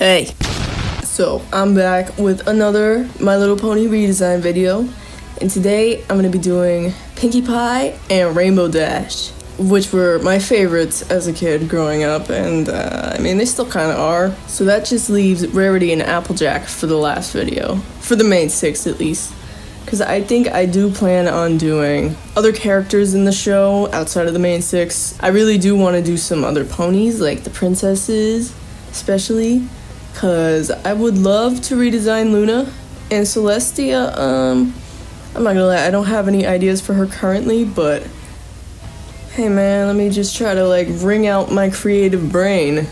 Hey! So, I'm back with another My Little Pony redesign video, and today I'm gonna be doing Pinkie Pie and Rainbow Dash, which were my favorites as a kid growing up, and I mean, they still kinda are. So that just leaves Rarity and Applejack for the last video, for the main 6 at least. Because I think I do plan on doing other characters in the show outside of the main 6. I really do want to do some other ponies, like the princesses, especially. Because I would love to redesign Luna and Celestia. I'm not gonna lie, I don't have any ideas for her currently, but hey man, let me just try to like wring out my creative brain.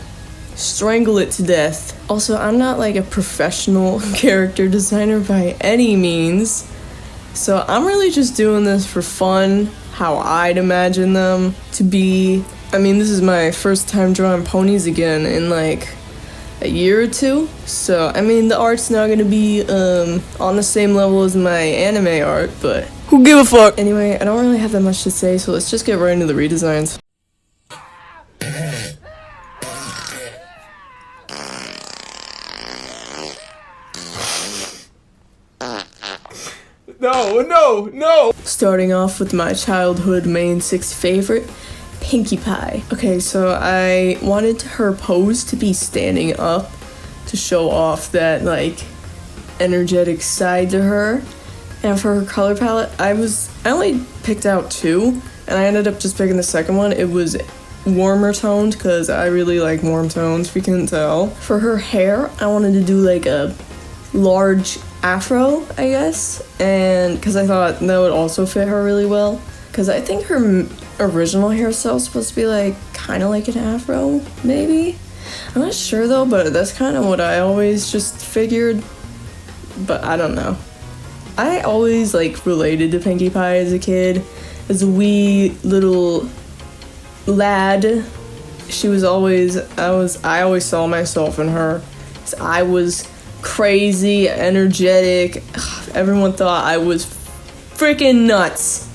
Strangle it to death. Also, I'm not like a professional character designer by any means. So I'm really just doing this for fun, how I'd imagine them to be. I mean, this is my first time drawing ponies again in like a year or two. So, I mean, the art's not gonna be on the same level as my anime art, but who give a fuck? Anyway, I don't really have that much to say, so let's just get right into the redesigns. No! Starting off with my childhood main 6 favorite, Pinkie Pie. Okay, so I wanted her pose to be standing up to show off that, like, energetic side to her. And for her color palette, I only picked out 2, and I ended up just picking the second one. It was warmer toned, because I really like warm tones, if you can tell. For her hair, I wanted to do, like, a large afro, I guess, and because I thought that would also fit her really well, because I think her original hairstyle is supposed to be like kind of like an afro, maybe. I'm not sure though, but that's kind of what I always just figured, but I don't know. I always like related to Pinkie Pie as a kid, as a wee little lad. She was always, I always saw myself in her, 'cause I was crazy, energetic. Everyone thought I was freaking nuts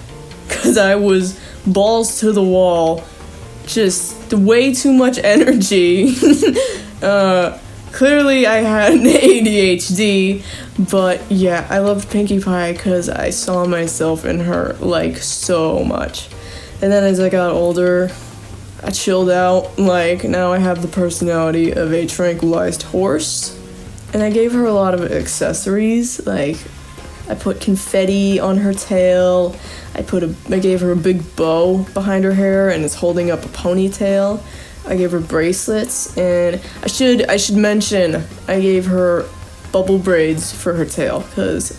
because I was balls to the wall, just way too much energy. Clearly I had an ADHD, but yeah, I loved Pinkie Pie because I saw myself in her like so much. And then as I got older, I chilled out. Like, now I have the personality of a tranquilized horse. And I gave her a lot of accessories, like I put confetti on her tail, I gave her a big bow behind her hair and it's holding up a ponytail. I gave her bracelets, and I should mention I gave her bubble braids for her tail, because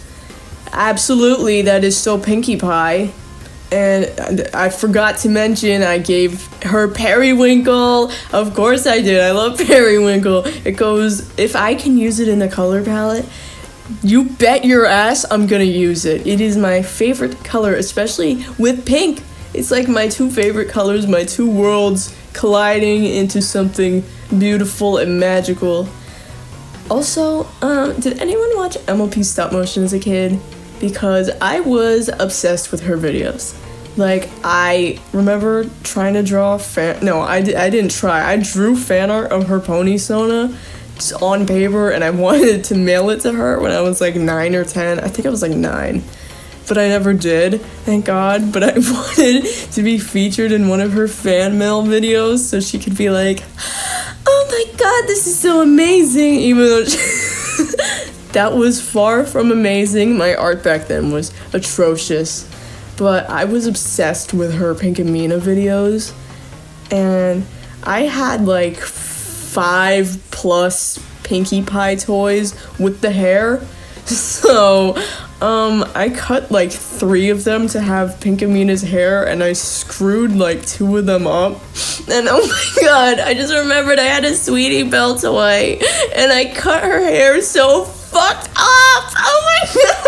absolutely that is so Pinkie Pie. And I forgot to mention I gave her periwinkle. Of course I did. I love periwinkle. It goes, if I can use it in a color palette, you bet your ass I'm gonna use it. It is my favorite color, especially with pink. It's like my 2 favorite colors, my 2 worlds colliding into something beautiful and magical. Also, did anyone watch MLP stop motion as a kid? Because I was obsessed with her videos. Like, I remember trying to draw I didn't try. I drew fan art of her pony Sona just on paper, and I wanted to mail it to her when I was like 9 or 10. I think I was like 9. But I never did, thank God. But I wanted to be featured in one of her fan mail videos so she could be like, oh my god, this is so amazing, even though that was far from amazing. My art back then was atrocious, but I was obsessed with her Pink and Mina videos, and I had like 5+ Pinkie Pie toys with the hair, so I cut like 3 of them to have Pink and Mina's hair, and I screwed like 2 of them up, and oh my god, I just remembered I had a Sweetie Belle toy, and I cut her hair so fucked up. Oh my god.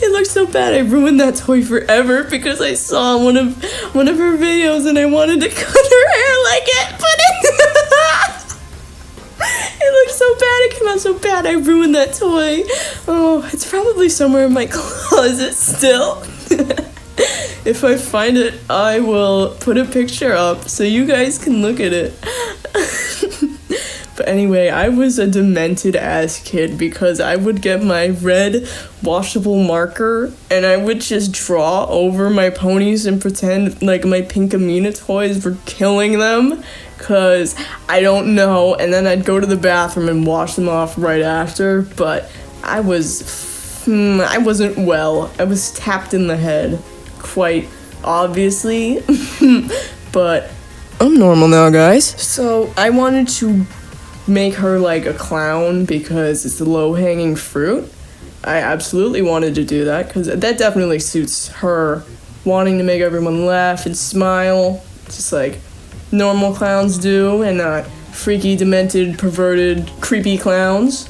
It looks so bad. I ruined that toy forever because I saw one of her videos and I wanted to cut her hair like it, but it looked so bad. It came out so bad. I ruined that toy. Oh, it's probably somewhere in my closet still. If I find it, I will put a picture up so you guys can look at it. But anyway, I was a demented ass kid because I would get my red washable marker and I would just draw over my ponies and pretend like my pink Amina toys were killing them. Cause I don't know, and then I'd go to the bathroom and wash them off right after, but I wasn't well. I was tapped in the head, quite obviously, but I'm normal now, guys. So I wanted to make her like a clown because it's the low-hanging fruit. I absolutely wanted to do that because that definitely suits her, wanting to make everyone laugh and smile, just like normal clowns do, and not freaky, demented, perverted, creepy clowns.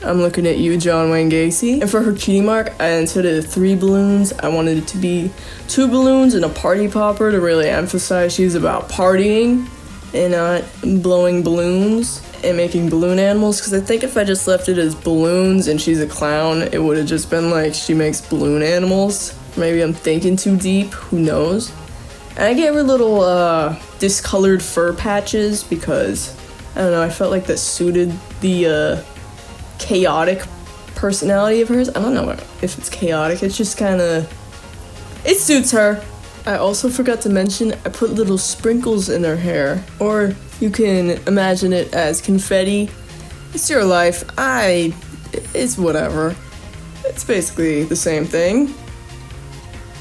I'm looking at you, John Wayne Gacy. And for her cutie mark, instead of 3 balloons, I wanted it to be 2 balloons and a party popper to really emphasize she's about partying and not blowing balloons and making balloon animals. Because I think if I just left it as balloons and she's a clown, it would have just been like she makes balloon animals. Maybe I'm thinking too deep, who knows? And I gave her little discolored fur patches because, I don't know, I felt like that suited the chaotic personality of hers. I don't know if it's chaotic, it's just kind of, it suits her. I also forgot to mention I put little sprinkles in her hair, or you can imagine it as confetti. It's your life. It's whatever. It's basically the same thing.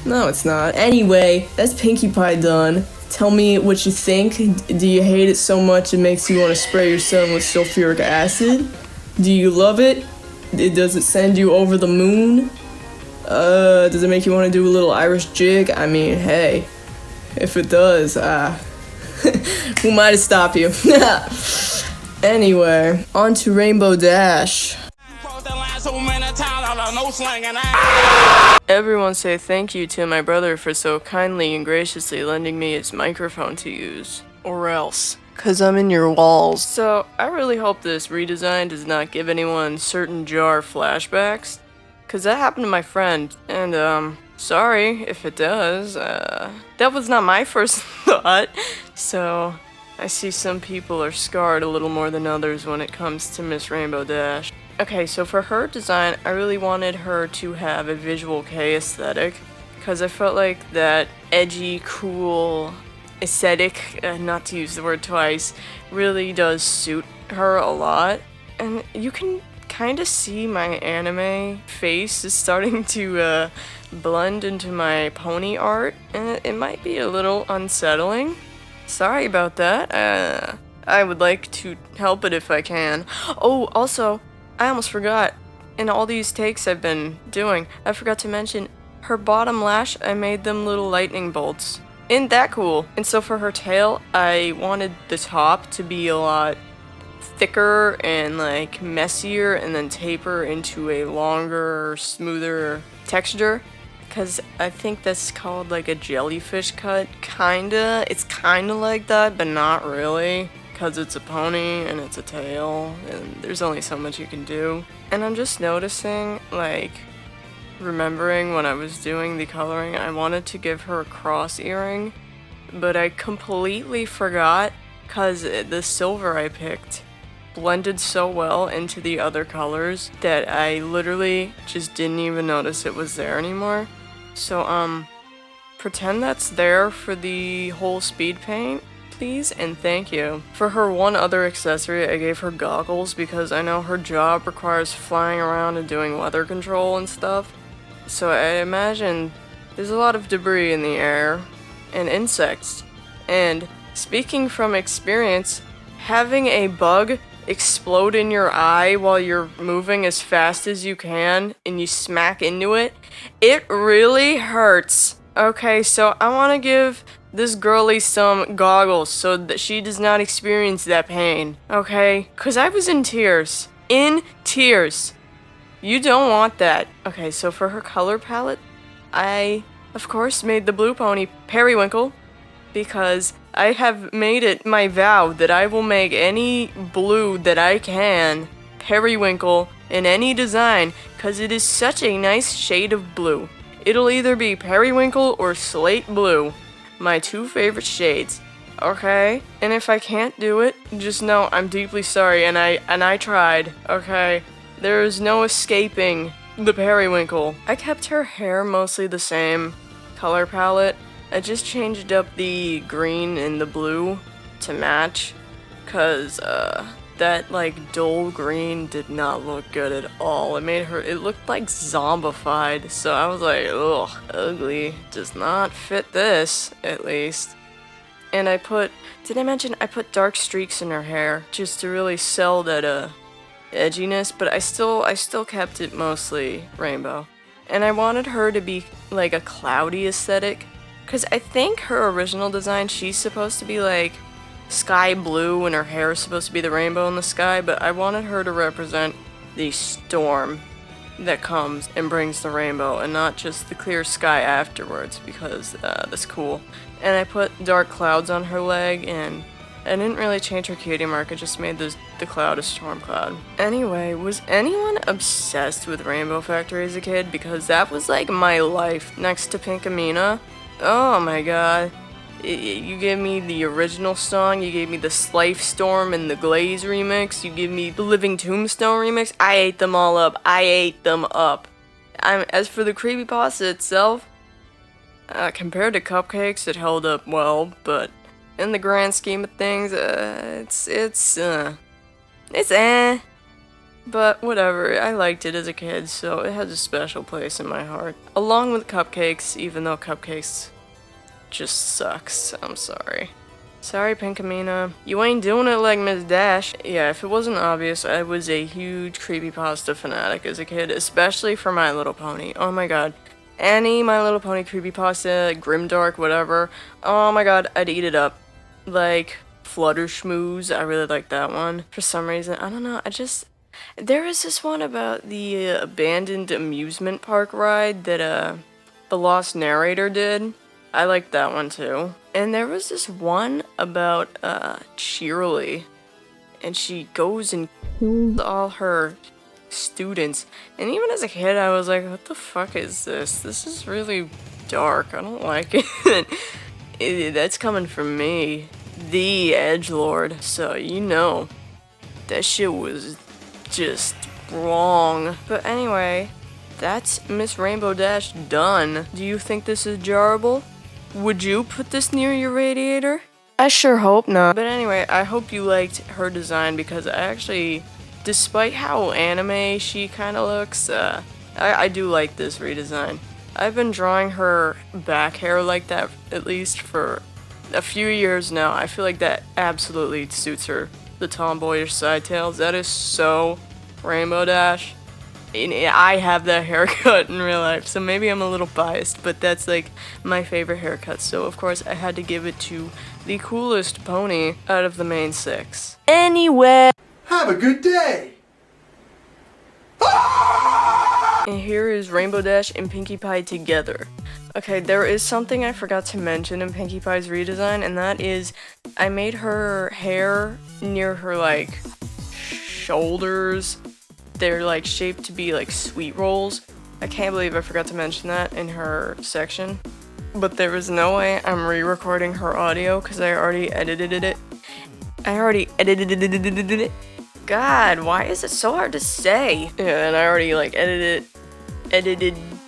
No, it's not. Anyway, that's Pinkie Pie done. Tell me what you think. Do you hate it so much it makes you want to spray yourself with sulfuric acid? Do you love it? Does it send you over the moon? Does it make you want to do a little Irish jig? I mean, hey, if it does, who might have stopped you? Anyway, on to Rainbow Dash. Everyone say thank you to my brother for so kindly and graciously lending me his microphone to use. Or else. Cause I'm in your walls. So, I really hope this redesign does not give anyone certain jar flashbacks. Cause that happened to my friend, and sorry if it does. That was not my first thought. So, I see some people are scarred a little more than others when it comes to Miss Rainbow Dash. Okay, so for her design, I really wanted her to have a visual K aesthetic, because I felt like that edgy, cool aesthetic, not to use the word twice, really does suit her a lot. And you can kind of see my anime face is starting to blend into my pony art, and it might be a little unsettling. Sorry about that. I would like to help it if I can. Oh, also, I almost forgot. In all these takes I've been doing, I forgot to mention her bottom lash, I made them little lightning bolts. Isn't that cool? And so for her tail, I wanted the top to be a lot thicker and like messier and then taper into a longer, smoother texture. Because I think that's called like a jellyfish cut, kinda. It's kinda like that, but not really. Because it's a pony and it's a tail and there's only so much you can do. And I'm just noticing, like, remembering when I was doing the coloring, I wanted to give her a cross earring, but I completely forgot because the silver I picked blended so well into the other colors that I literally just didn't even notice it was there anymore. So, pretend that's there for the whole speed paint, please, and thank you. For her one other accessory, I gave her goggles because I know her job requires flying around and doing weather control and stuff. So I imagine there's a lot of debris in the air and insects. And speaking from experience, having a bug explode in your eye while you're moving as fast as you can and you smack into it, it really hurts. Okay, so I want to give this girlie some goggles so that she does not experience that pain, okay? Because I was in tears. In tears. You don't want that. Okay, so for her color palette, I, of course, made the blue pony Periwinkle because I have made it my vow that I will make any blue that I can Periwinkle in any design because it is such a nice shade of blue. It'll either be Periwinkle or Slate Blue, my 2 favorite shades. okay? And if I can't do it, just know I'm deeply sorry, and I tried, okay? There is no escaping the periwinkle. I kept her hair mostly the same color palette. I just changed up the green and the blue to match, cause that like dull green did not look good at all. It looked like zombified, so I was like, ugh, ugly. Does not fit this, at least. And did I mention I put dark streaks in her hair just to really sell that edginess, but I still kept it mostly rainbow. And I wanted her to be like a cloudy aesthetic, cause I think her original design, she's supposed to be like sky blue and her hair is supposed to be the rainbow in the sky, but I wanted her to represent the storm that comes and brings the rainbow and not just the clear sky afterwards, because that's cool. And I put dark clouds on her leg, and I didn't really change her cutie mark, I just made the cloud a storm cloud. Anyway, was anyone obsessed with Rainbow Factory as a kid? Because that was like my life next to Pinkamena. Oh my god. You gave me the original song, you gave me the Slife Storm and the Glaze remix, you gave me the Living Tombstone remix. I ate them all up. I ate them up. As for the creepypasta itself, compared to Cupcakes, it held up well, but in the grand scheme of things, it's eh. But whatever, I liked it as a kid, so it has a special place in my heart. Along with Cupcakes, even though Cupcakes just sucks. I'm sorry. Sorry, Pinkamena. You ain't doing it like Miss Dash. Yeah, if it wasn't obvious, I was a huge creepypasta fanatic as a kid, especially for My Little Pony. Oh my god. Any My Little Pony creepypasta, Grimdark, whatever. Oh my god, I'd eat it up. Like, Flutterschmooze, I really like that one. For some reason, I don't know, there is this one about the abandoned amusement park ride that, the Lost Narrator did. I liked that one too. And there was this one about Cheerily, and she goes and kills all her students. And even as a kid, I was like, what the fuck is this? This is really dark. I don't like it. That's coming from me, the edgelord. So you know, that shit was just wrong. But anyway, that's Miss Rainbow Dash done. Do you think this is jarable? Would you put this near your radiator? I sure hope not. But anyway, I hope you liked her design, because I actually, despite how anime she kind of looks, I do like this redesign. I've been drawing her back hair like that, at least for a few years now. I feel like that absolutely suits her. The tomboyish side tails, that is so Rainbow Dash. I have that haircut in real life, so maybe I'm a little biased, but that's like my favorite haircut, so of course I had to give it to the coolest pony out of the main 6. Anyway, have a good day! And here is Rainbow Dash and Pinkie Pie together. Okay, there is something I forgot to mention in Pinkie Pie's redesign, and that is I made her hair near her like shoulders. They're like shaped to be like sweet rolls. I can't believe I forgot to mention that in her section. But there was no way I'm re-recording her audio because I already edited it. God, why is it so hard to say? Yeah, and I already like edited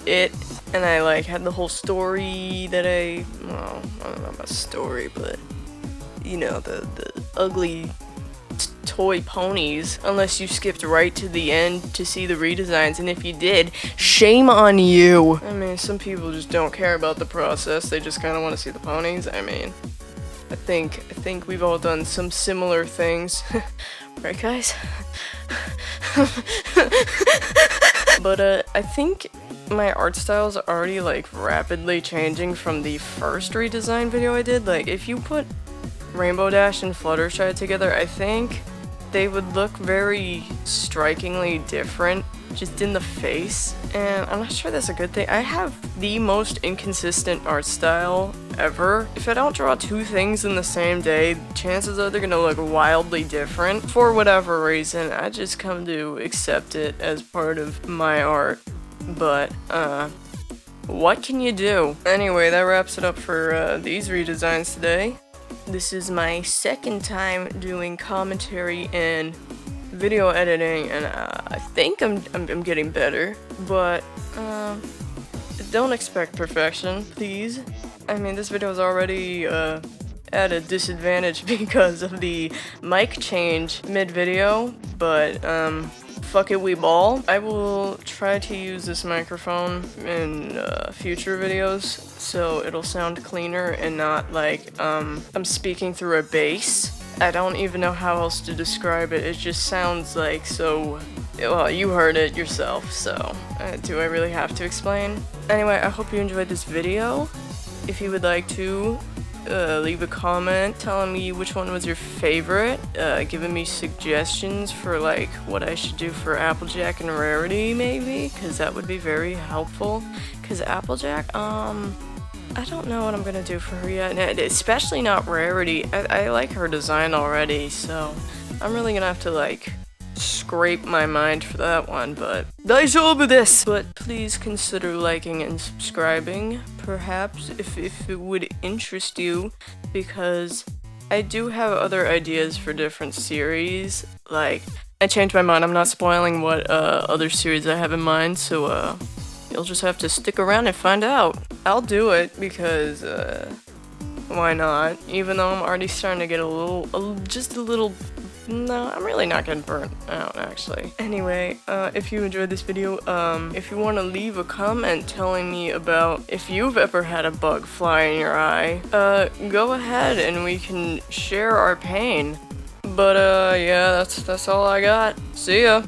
it, and I like had the whole story that I don't know about story, but you know, the ugly toy ponies, unless you skipped right to the end to see the redesigns, and if you did, shame on you. I mean, some people just don't care about the process, they just kind of want to see the ponies. I mean, I think we've all done some similar things. Right, guys? But I think my art styles are already like rapidly changing from the first redesign video I did. Like, if you put Rainbow Dash and Fluttershy together, I think they would look very strikingly different just in the face, and I'm not sure that's a good thing. I have the most inconsistent art style ever. If I don't draw two things in the same day, chances are they're gonna look wildly different. For whatever reason, I just come to accept it as part of my art. But, what can you do? Anyway, that wraps it up for these redesigns today. This is my second time doing commentary and video editing, and I think I'm getting better, but don't expect perfection, please. I mean, this video is already at a disadvantage because of the mic change mid-video, but fuck it, we ball. I will try to use this microphone in future videos so it'll sound cleaner and not like I'm speaking through a bass. I don't even know how else to describe it. It just sounds like so... Well, you heard it yourself, so do I really have to explain? Anyway, I hope you enjoyed this video. If you would like to, leave a comment telling me which one was your favorite, giving me suggestions for like what I should do for Applejack and Rarity maybe, because that would be very helpful. Because Applejack, I don't know what I'm gonna do for her yet, especially not Rarity. I like her design already, so I'm really gonna have to like scrape my mind for that one, but daijoubu desu! But please consider liking and subscribing, perhaps, if it would interest you, because I do have other ideas for different series. Like, I changed my mind, I'm not spoiling what other series I have in mind, so you'll just have to stick around and find out. I'll do it because why not? Even though I'm already starting to get just a little. No, I'm really not getting burnt out, actually. Anyway, if you enjoyed this video, if you want to leave a comment telling me about if you've ever had a bug fly in your eye, go ahead and we can share our pain. But, yeah, that's all I got. See ya!